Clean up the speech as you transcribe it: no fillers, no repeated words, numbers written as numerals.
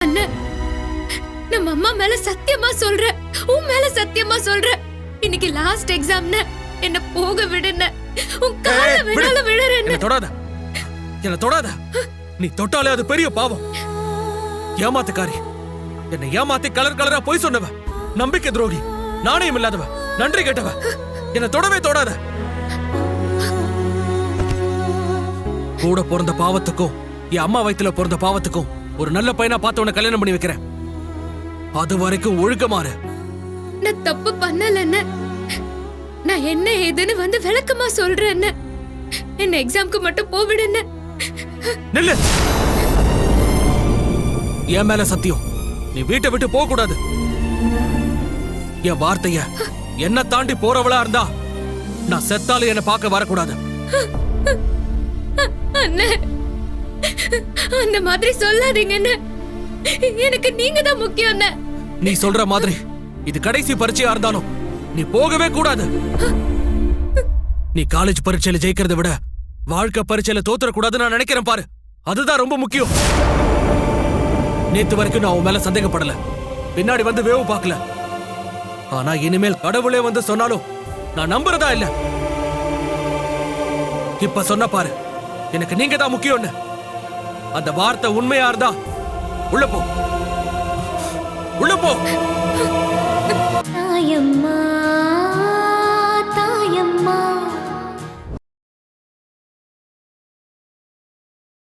அண்ணன், நம்ம அம்மா மேல சத்தியமா சொல்றேன், உன் மேல சத்தியமா சொல்றேன். இன்னைக்கு லாஸ்ட் எக்ஸாம்னு என்ன போக விடுன. உன் கால வேணால விழறேன். என்ன தொடாத, என்ன தொடாத. நீ தொட்டாலே அது பெரிய பாவம். ஏமாத்துக்காரி, என்னை ஏமாத்தி கலர் கலரா போய் சொன்னவ, நம்பிக்கை துரோகி, நாணயம் இல்லாதவ, நன்றி கேட்டவ. என்ன தொடவே தொடாத. கூட பிறந்த பாவத்துக்கும் என் அம்மா வயித்துல பிறந்த பாவத்துக்கும் ஒரு நல்ல பையனா பார்த்து உன்னை கல்யாணம் பண்ணி வைக்கிறேன். அது வரைக்கும் ஒழுக்கமாறு. நான் தப்பு பண்ணலன்னு, நான் என்ன ஏதுன்னு வந்து விளக்கமா சொல்றேன். என்ன எக்ஸாம்க்கு மட்டும் போவிடுன்னு. நில்லு. என் மேல சத்தியம், நீ வீட்டை விட்டு போக கூடாது. என் வார்த்தைய என்ன தாண்டி போறவளா இருந்தா நான் செத்தாலும் என்ன பார்க்க வரக்கூடாது. அண்ணே, அந்த மாதிரி சொல்லாதீங்கன்னு. எனக்கு நீங்க தான் முக்கியம் அண்ணே. நீ சொல்ற மாதிரி இது கடைசி பரீட்சையா இருந்தாலும் நீ போகவே கூடாது. நீ காலேஜ் பரீட்சையில ஜெயிக்கிறத விட வாழ்க்கை பரீட்சையில தோத்துற கூடாதுன்னு நான் நினைக்கிறேன் பாரு. அதுதான் ரொம்ப முக்கியம். நேத்து வரைக்கும் நான் உன் மேல சந்தேகப்படல, பின்னாடி வந்து வேவு பார்க்கல. ஆனா இனிமேல் கடவுளே வந்து சொன்னாலும் நான் நம்புறதா இல்ல. இப்ப சொன்ன பாரு, எனக்கு நீங்க தான் முக்கியம்னு. அந்த வார்த்தை உண்மையா இருந்தா உள்ள போ, உள்ள போ. தாயம்மா